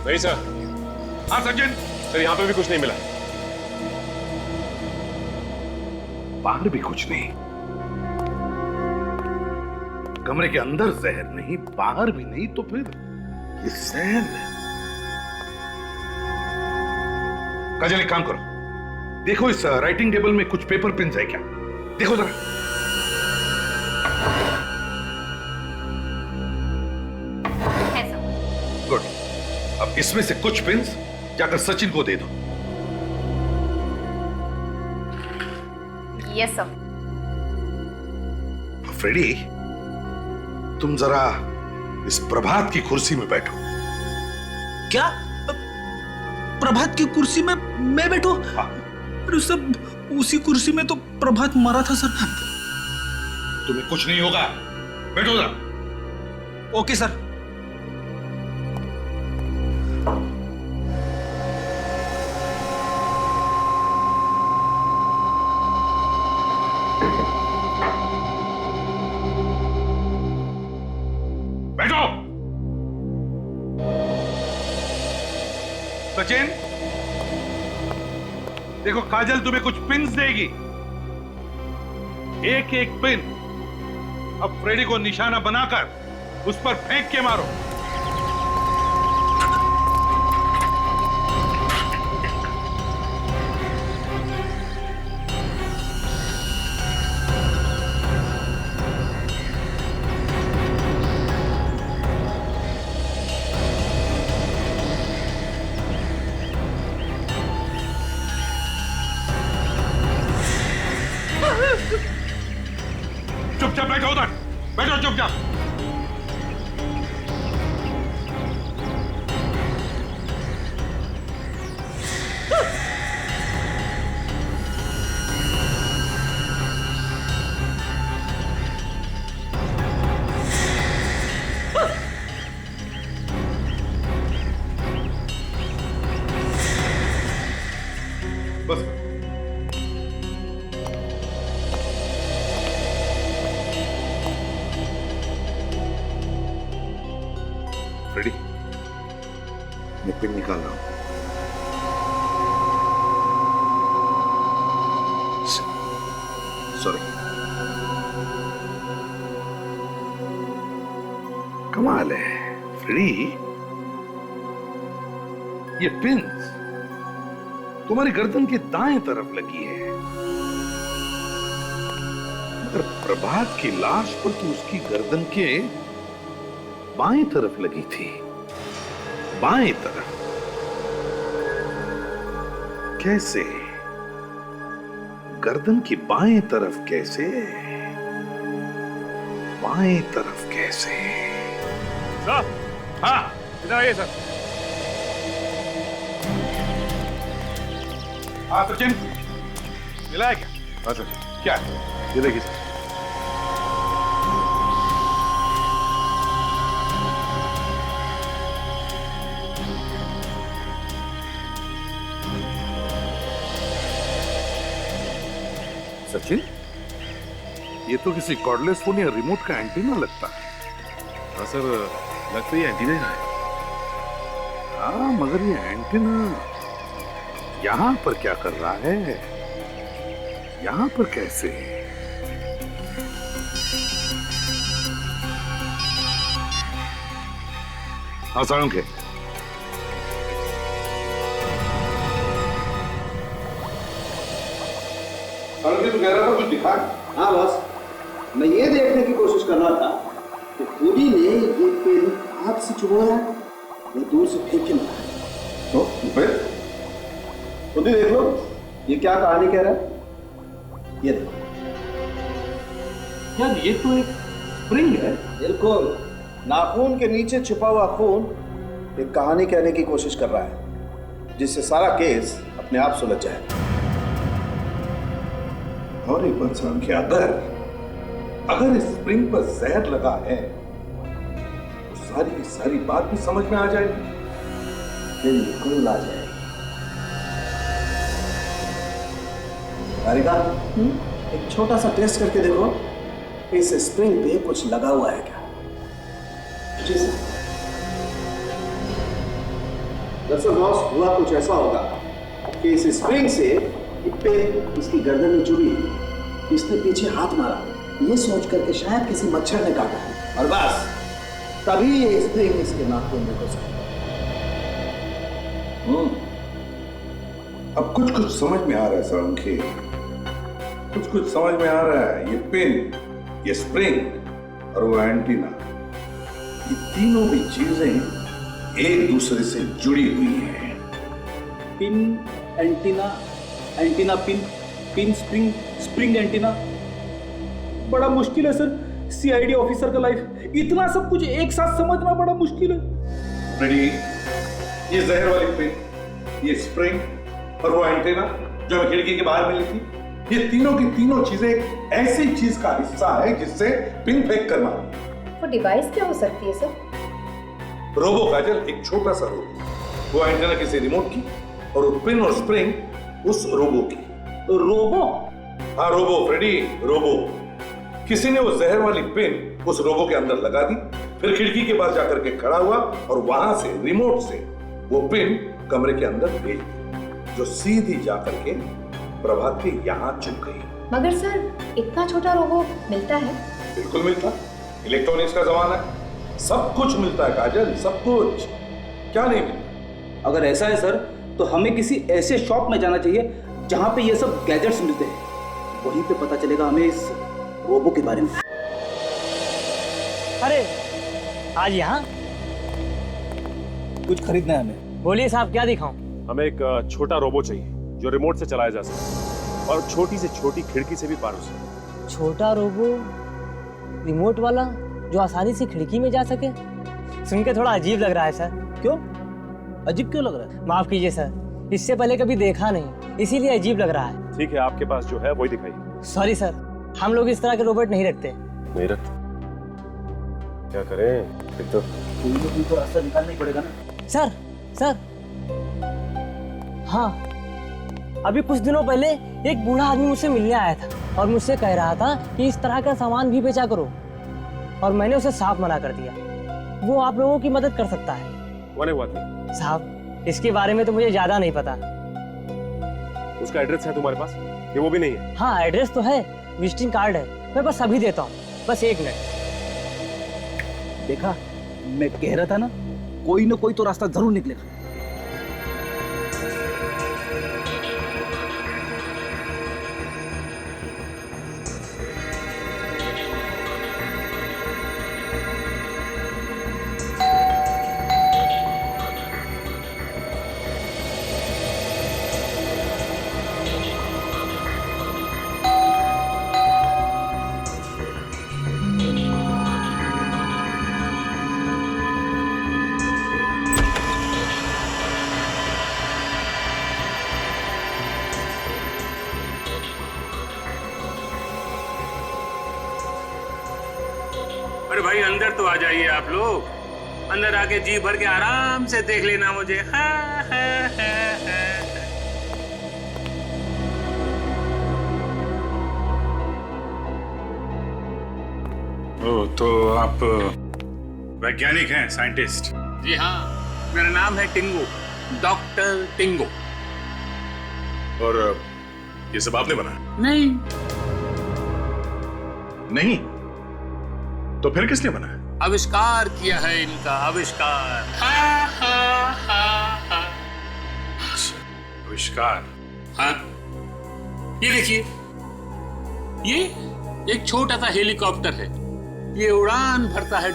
[SPEAKER 8] नहीं सर।
[SPEAKER 7] हाँ सचिन।
[SPEAKER 8] सर यहाँ पे भी कुछ नहीं मिला।
[SPEAKER 7] बाहर भी कुछ नहीं, कमरे के अंदर जहर नहीं, बाहर भी नहीं, तो फिर ये जहर। काजल एक काम करो, देखो इस राइटिंग टेबल में कुछ पेपर पिन्स है क्या? देखो जरा। गुड, अब इसमें से कुछ पिन्स जाकर सचिन को दे दो।
[SPEAKER 5] Yes sir.
[SPEAKER 7] फ्रेडी, तुम जरा इस प्रभात की कुर्सी में बैठो।
[SPEAKER 10] क्या प्रभात की कुर्सी में मैं बैठू? अरे सर, उसी कुर्सी में तो प्रभात मरा था सर।
[SPEAKER 7] तुम्हें कुछ नहीं होगा, बैठो जरा।
[SPEAKER 10] Okay sir.
[SPEAKER 7] बैठो। सचिन, देखो काजल तुम्हें कुछ पिन्स देगी। एक एक पिन अब फ्रेडी को निशाना बनाकर उस पर फेंक के मारो। चुपचाप बैठो उधर, बैठो चुपचाप। बस रेडी, मैं पिन निकाल रहा हूं। सॉरी, कमाल है फ्रेडी, ये पिन्स तुम्हारी गर्दन के दाएं तरफ लगी है, मगर प्रभात की लाश पर तो उसकी गर्दन के बाएं तरफ लगी थी। बाएं तरफ कैसे? गर्दन की बाएं तरफ कैसे? बाएं तरफ कैसे?
[SPEAKER 6] सर, हाँ इधर आइए सर। हाँ सचिन, मिला है क्या? हाँ सर। क्या है? ये देखिए सर। सचिन, ये तो किसी कॉर्डलेस फोन या रिमोट का एंटीना लगता है। हाँ सर, लगता है एंटीना है। हाँ, मगर ये एंटीना यहां पर क्या कर रहा है? यहां पर कैसे? हाँ साळुंखे,
[SPEAKER 14] तू कह रहा था कुछ दिखा? हाँ बस, मैं ये देखने की कोशिश कर रहा था कि पूरी ने ये पेन हाथ से चुभोया या दूर से फेंक के मारा। तो फिर खुद ही देख लो, ये क्या कहानी कह रहा है। ये देखो यार, ये तो एक स्प्रिंग है। बिल्कुल, नाखून के नीचे छुपा हुआ खून एक कहानी कहने की कोशिश कर रहा है, जिससे सारा केस अपने आप सुलझ जाएगा।
[SPEAKER 7] और एक बात समझ, अगर इस स्प्रिंग पर जहर लगा है तो सारी की सारी बात भी समझ में आ जाएगी।
[SPEAKER 14] बिल्कुल आ जाएगी। राधिका, एक छोटा सा टेस्ट करके देखो, इस स्प्रिंग पे कुछ लगा हुआ है क्या? जी सर। दरअसल बॉस, हुआ कुछ ऐसा होगा कि इस स्प्रिंग से पे इसकी गर्दन में चुभी, इसने पीछे हाथ मारा, ये सोच करके शायद किसी मच्छर ने काटा, और बस तभी ये स्प्रिंग इसके नाखून में घुस गया।
[SPEAKER 7] अब कुछ कुछ समझ में आ रहा है साळुंखे, कुछ कुछ समझ में आ रहा है। ये पिन, ये स्प्रिंग और वो एंटीना, ये तीनों भी चीजें एक दूसरे से जुड़ी हुई हैं।
[SPEAKER 14] Pin, antenna, antenna pin, pin spring, spring antenna. बड़ा मुश्किल है सर
[SPEAKER 10] सीआईडी ऑफिसर का लाइफ, इतना सब कुछ एक साथ समझना बड़ा मुश्किल है।
[SPEAKER 7] रेडी, ये जहर वाली पिन, ये स्प्रिंग और वो एंटेना जो हमें खिड़की के बाहर मिली थी, ये तीनों की तीनों चीजें ऐसी चीज का हिस्सा है जिससे पिन फेंक कर मारनी।
[SPEAKER 13] वो डिवाइस क्या हो सकती है सर?
[SPEAKER 7] रोबो काजल, एक छोटा सा रोबो। वो एंटेना किसी रिमोट की और वो पिन और स्प्रिंग उस रोबो की।
[SPEAKER 10] रोबो?
[SPEAKER 7] हाँ रोबो फ्रेडी, रोबो। किसी ने वो जहर वाली पिन उस रोबो के अंदर लगा दी, फिर खिड़की के पास जाकर के खड़ा हुआ और वहां से रिमोट से वो पिन कमरे के अंदर भेज दी, जो सीधी जाकर के प्रभात के यहाँ चुप गई।
[SPEAKER 13] मगर सर इतना छोटा रोबो मिलता है?
[SPEAKER 7] बिल्कुल मिलता, इलेक्ट्रॉनिक्स का जमाना है, सब कुछ मिलता है काजल, सब कुछ। क्या नहीं मिलता?
[SPEAKER 10] अगर ऐसा है सर तो हमें किसी ऐसे शॉप में जाना चाहिए जहां पे ये सब गैजेट्स मिलते हैं, वहीं पे पता चलेगा हमें इस रोबो के बारे में।
[SPEAKER 18] अरे आज यहाँ
[SPEAKER 10] कुछ खरीदना है हमें।
[SPEAKER 18] बोलिए साहब, क्या दिखाऊं?
[SPEAKER 8] हमें एक छोटा रोबो चाहिए जो रिमोट से चलाया जा सके और छोटी से छोटी खिड़की से भी पार हो सके।
[SPEAKER 18] छोटा रोबो रिमोट वाला जो आसानी से खिड़की में जा सके? सुन के थोड़ा अजीब लग रहा है सर।
[SPEAKER 10] क्यों अजीब क्यों लग रहा है?
[SPEAKER 18] माफ कीजिए सर, इससे पहले कभी देखा नहीं, इसीलिए अजीब लग रहा है।
[SPEAKER 8] ठीक है, आपके पास जो है वही दिखाइए।
[SPEAKER 18] सॉरी सर, हम लोग इस तरह के रोबोट नहीं रखते।
[SPEAKER 8] नहीं रखते? क्या करें फिर? तो
[SPEAKER 10] कोई तो रास्ता निकालना ही पड़ेगा ना।
[SPEAKER 18] सर हाँ, अभी कुछ दिनों पहले एक बूढ़ा आदमी मुझसे मिलने आया था और मुझसे कह रहा था कि इस तरह का सामान भी बेचा करो, और मैंने उसे साफ मना कर दिया। वो आप लोगों की मदद कर सकता है।
[SPEAKER 8] कौन है वो आदमी?
[SPEAKER 18] साहब इसके बारे में तो मुझे ज्यादा नहीं पता।
[SPEAKER 8] उसका एड्रेस है तुम्हारे पास? ये वो भी नहीं है?
[SPEAKER 18] हाँ एड्रेस तो है, विजिटिंग कार्ड है, मैं बस अभी देता हूँ, बस 1 मिनट।
[SPEAKER 10] देखा, मैं कह रहा था ना, कोई ना कोई तो रास्ता जरूर निकलेगा।
[SPEAKER 19] अरे भाई अंदर तो आ जाइए आप लोग, अंदर आके जी भर के आराम से देख लेना मुझे।
[SPEAKER 6] ओह, तो आप वैज्ञानिक हैं, साइंटिस्ट?
[SPEAKER 19] जी हाँ, मेरा नाम है टिंगो, डॉक्टर टिंगो।
[SPEAKER 6] और ये सब आपने बनाया?
[SPEAKER 19] नहीं।
[SPEAKER 6] नहीं? तो फिर किसने बनाया?
[SPEAKER 19] आविष्कार किया है इनका, आविष्कार।
[SPEAKER 6] आविष्कार?
[SPEAKER 19] हाँ, ये देखिए, ये एक छोटा सा हेलीकॉप्टर है। ये उड़ान भरता है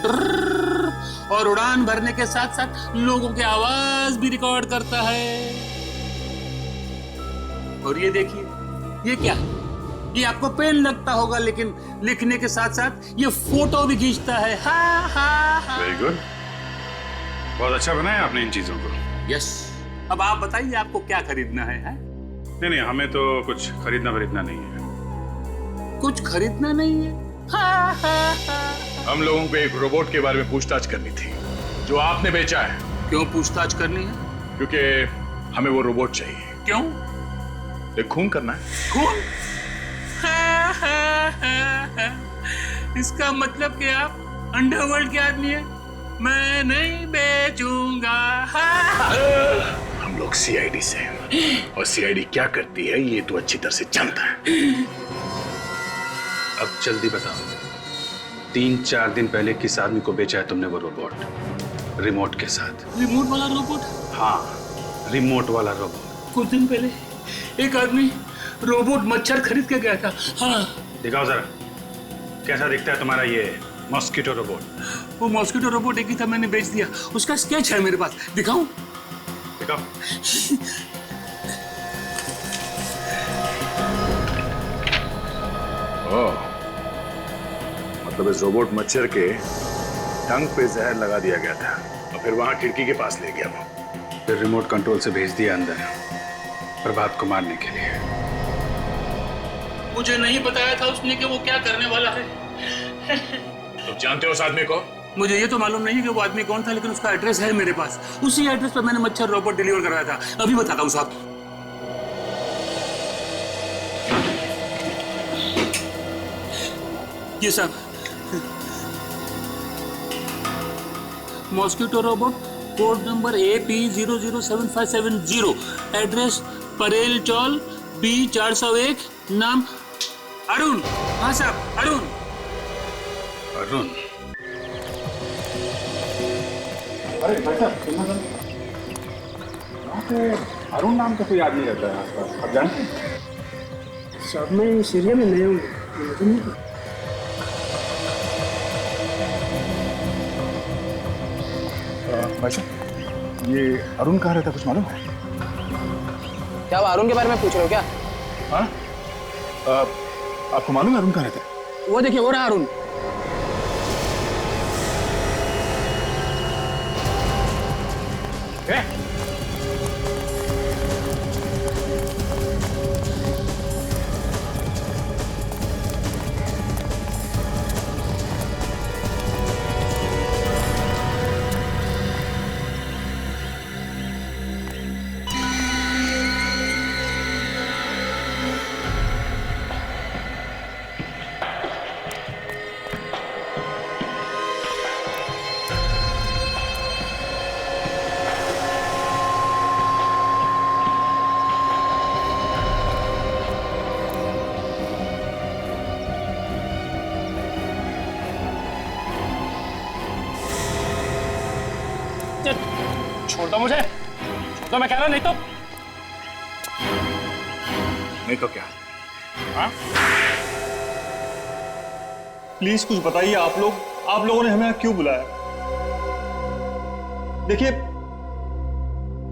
[SPEAKER 19] और उड़ान भरने के साथ साथ लोगों की आवाज भी रिकॉर्ड करता है। और ये देखिए, ये क्या है? ये आपको पेन लगता होगा, लेकिन लिखने के साथ साथ ये फोटो भी खींचता है।
[SPEAKER 6] वेरी गुड, बहुत अच्छा बनाया आपने इन चीजों को।
[SPEAKER 19] यस, अब आप बताइए आपको क्या खरीदना है?
[SPEAKER 6] नहीं नहीं, हमें तो कुछ खरीदना वरीदना नहीं है।
[SPEAKER 19] कुछ खरीदना नहीं है?
[SPEAKER 6] हम लोगों को एक रोबोट के बारे में पूछताछ करनी थी जो आपने बेचा है।
[SPEAKER 19] क्यों पूछताछ करनी है?
[SPEAKER 6] क्योंकि हमें वो रोबोट चाहिए।
[SPEAKER 19] क्यों?
[SPEAKER 6] एक खून करना है।
[SPEAKER 19] खून? इसका मतलब कि आप अंडरवर्ल्ड के आदमी हैं? मैं नहीं बेचूंगा।
[SPEAKER 6] हम लोग सीआईडी से हैं और सीआईडी क्या करती है ये तो अच्छी तरह से जानता है।
[SPEAKER 20] अब जल्दी बताओ, 3-4 दिन पहले किस आदमी को बेचा है तुमने वो रोबोट, रिमोट के साथ?
[SPEAKER 19] रिमोट वाला रोबोट?
[SPEAKER 20] हाँ, रिमोट वाला रोबोट।
[SPEAKER 19] कुछ दिन पहले एक आदमी रोबोट मच्छर खरीद के गया था। हाँ,
[SPEAKER 6] दिखाओ जरा, कैसा दिखता है तुम्हारा ये मॉस्किटो रोबोट?
[SPEAKER 19] वो मॉस्किटो रोबोट एक ही था, मैंने बेच दिया। उसका स्केच है मेरे पास, दिखाऊं?
[SPEAKER 6] दिखाओ।
[SPEAKER 7] मतलब इस रोबोट मच्छर के टंग पे जहर लगा दिया गया था और फिर वहां खिड़की के पास ले गया वो।
[SPEAKER 20] फिर रिमोट कंट्रोल से भेज दिया अंदर प्रभात को मारने के लिए।
[SPEAKER 19] मुझे नहीं बताया था उसने कि वो क्या करने वाला है।
[SPEAKER 6] तुम जानते हो उस आदमी को?
[SPEAKER 19] मुझे ये तो मालूम नहीं कि वो आदमी कौन था, लेकिन उसका एड्रेस है मेरे पास। उसी एड्रेस पर मैंने मच्छर रोबोट डिलीवर कराया था। अभी बताता हूँ साहब। ये साहब, mosquito robot, code number AP007570, address Parel chawl B401, नाम अरुण। हाँ साहब, अरुण।
[SPEAKER 20] अरुण?
[SPEAKER 6] अरे भाई साहब, यहाँ पे अरुण नाम का कोई आदमी रहता है आसपास, आप जानते हैं?
[SPEAKER 18] साहब मैं इस एरिया में नया हूँ, मुझे नहीं पता।
[SPEAKER 6] भाई साहब, ये अरुण कहाँ रहता है, कुछ मालूम है?
[SPEAKER 18] क्या आप अरुण के बारे में पूछ रहे हो क्या?
[SPEAKER 6] हाँ, आपको मालूम है अरुण कहाँ रहता है?
[SPEAKER 18] वो देखिए, वो रहा अरुण।
[SPEAKER 6] छोड़ दो मुझे, तो मैं कह रहा नहीं तो क्या? हाँ?
[SPEAKER 1] प्लीज कुछ बताइए। आप लोगों ने हमें यहाँ क्यों बुलाया? देखिए,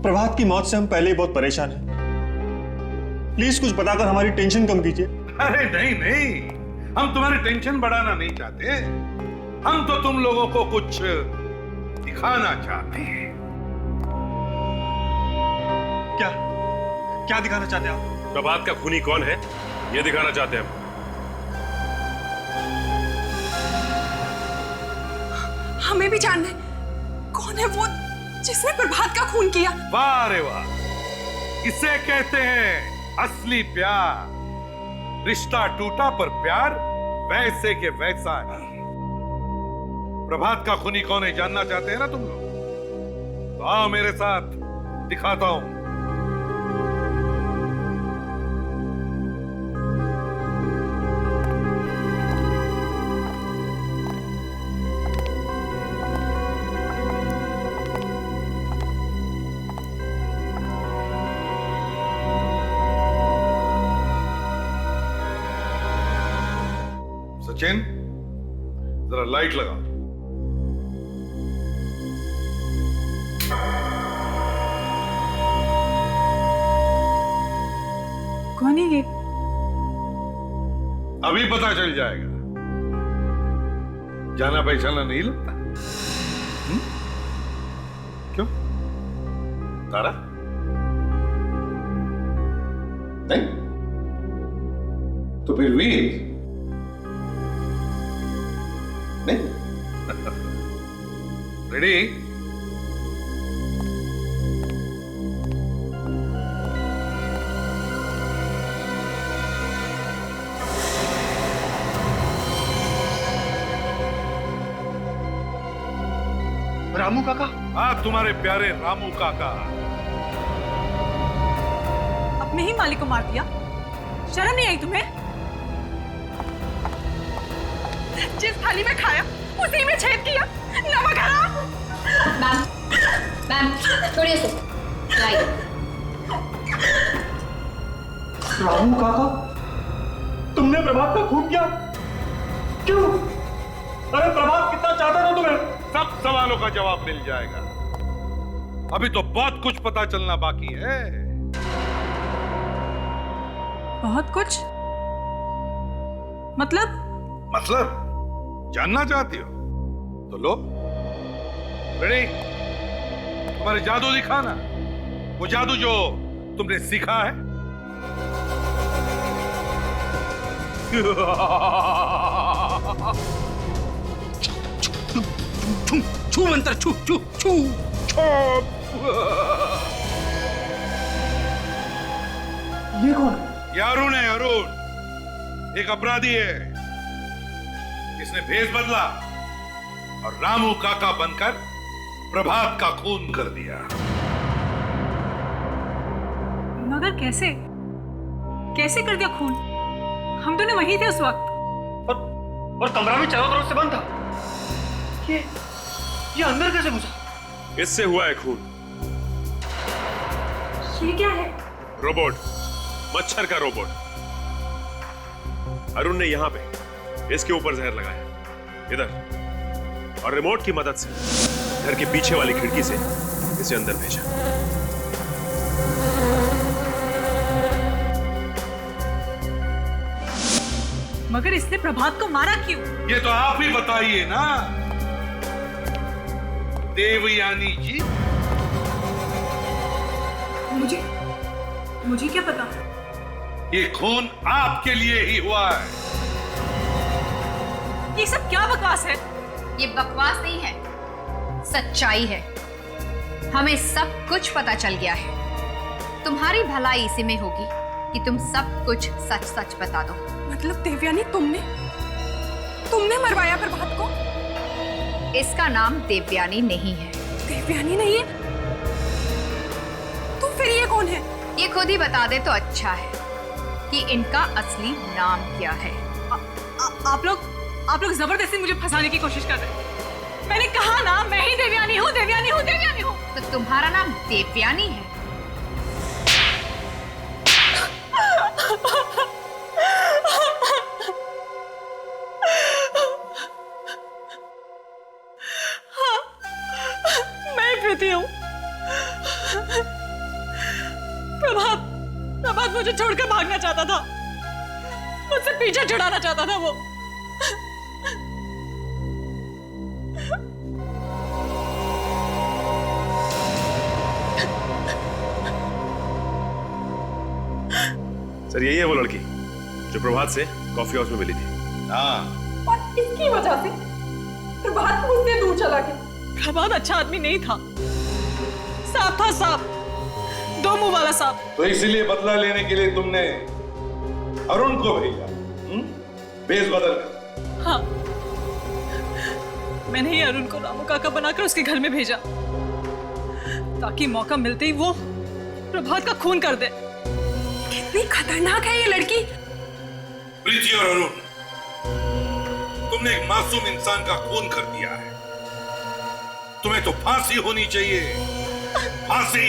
[SPEAKER 1] प्रभात की मौत से हम पहले ही बहुत परेशान हैं। प्लीज कुछ बताकर हमारी टेंशन कम कीजिए।
[SPEAKER 7] अरे नहीं, हम तुम्हारी टेंशन बढ़ाना नहीं चाहते। हम तो तुम लोगों को कुछ दिखाना चाहते हैं।
[SPEAKER 1] क्या दिखाना चाहते हैं आप?
[SPEAKER 8] प्रभात का खूनी कौन है, ये दिखाना चाहते हैं हम।
[SPEAKER 9] हमें भी जानना है कौन है वो जिसने प्रभात का खून किया।
[SPEAKER 7] वाह रे वाह, इसे कहते हैं असली प्यार। रिश्ता टूटा पर प्यार वैसे के वैसा है। प्रभात का खूनी कौन है जानना चाहते हैं ना तुम लोग? तो आओ मेरे साथ, दिखाता हूं। सचिन, जरा लाइट लगाओ।
[SPEAKER 2] कौन है ये?
[SPEAKER 7] अभी पता चल जाएगा। जाना पहचाना नहीं लगता। क्यों? तारा?
[SPEAKER 14] नहीं तो फिर वीर? नहीं?
[SPEAKER 7] रेडी?
[SPEAKER 1] रामू काका?
[SPEAKER 7] हाँ, तुम्हारे प्यारे रामू काका।
[SPEAKER 2] अपने ही मालिक को मार दिया, शर्म नहीं आई तुम्हें?
[SPEAKER 9] जिस थाली में खाया उसी में छेद किया, नमक हराम।
[SPEAKER 5] मैम थोड़ी से
[SPEAKER 1] रामू काका, तुमने प्रभात का खून किया? क्यों? अरे प्रभात कितना चाहता था तुम्हें?
[SPEAKER 7] सब सवालों का जवाब मिल जाएगा। अभी तो बहुत कुछ पता चलना बाकी है।
[SPEAKER 2] बहुत कुछ? मतलब?
[SPEAKER 7] जानना चाहती हो तो लो। रेडी? तुम्हारे जादू दिखाना, वो जादू जो तुमने सीखा है।
[SPEAKER 10] छू मंत्र, छू छू छू।
[SPEAKER 14] ये कौन?
[SPEAKER 7] ये अरुण है, अरुण। एक अपराधी है, इसने भेष बदला और रामू काका बनकर प्रभात का खून कर दिया।
[SPEAKER 2] मगर कैसे कैसे कर दिया खून? हम दोनों वहीं थे उस वक्त।
[SPEAKER 1] और कमरा भी चारों तरफ से बंद था। ये अंदर कैसे घुसा? इससे हुआ है खून।
[SPEAKER 2] ये क्या है?
[SPEAKER 1] रोबोट, मच्छर का रोबोट। अरुण ने यहां पे इसके ऊपर जहर लगाया, इधर, और रिमोट की मदद से घर के पीछे वाली खिड़की से इसे अंदर भेजा।
[SPEAKER 2] मगर इसने प्रभात को मारा क्यों?
[SPEAKER 7] ये तो आप ही बताइए ना देवयानी जी।
[SPEAKER 2] मुझे क्या पता?
[SPEAKER 7] ये खून आपके लिए ही हुआ है।
[SPEAKER 2] ये सब क्या बकवास है?
[SPEAKER 5] ये बकवास नहीं है, सच्चाई है। हमें सब कुछ पता चल गया है। तुम्हारी भलाई इसी में होगी कि तुम सब कुछ सच सच बता दो।
[SPEAKER 9] मतलब देवयानी तुमने मरवाया प्रभात को?
[SPEAKER 5] इसका नाम देवयानी नहीं है।
[SPEAKER 9] देवयानी नहीं है? तो फिर ये कौन है?
[SPEAKER 5] ये खुद ही बता दे तो अच्छा है कि इनका असली नाम क्या है।
[SPEAKER 2] आप लोग जबरदस्ती मुझे फंसाने की कोशिश कर रहे हैं। मैंने कहा ना, मैं ही देवयानी हूँ, देवयानी हूँ, देवयानी हूँ।
[SPEAKER 5] तो तुम्हारा नाम देवयानी है?
[SPEAKER 2] हाँ, मैं प्रीति हूँ। प्रभात मुझे छोड़कर भागना चाहता था, मुझसे पीछे छुड़ाना चाहता था वो।
[SPEAKER 1] सर, यही है वो लड़की जो प्रभात से कॉफी हाउस में मिली थी।
[SPEAKER 7] हाँ।
[SPEAKER 9] और इसकी वजह से प्रभात मुझसे दूर चला गया।
[SPEAKER 2] प्रभात अच्छा आदमी नहीं था, सांप था, सांप, दो मुंह वाला सांप।
[SPEAKER 7] तो इसीलिए बदला लेने के लिए तुमने अरुण को भेजा, भेष बदल कर।
[SPEAKER 2] हाँ, मैंने ही अरुण को रामू काका बनाकर उसके घर में भेजा ताकि मौका मिलते ही वो प्रभात का खून कर दे।
[SPEAKER 9] कितनी खतरनाक है ये लड़की।
[SPEAKER 7] प्रीति और अरुण, तुमने एक मासूम इंसान का खून कर दिया है। तुम्हें तो फांसी होनी चाहिए, फांसी।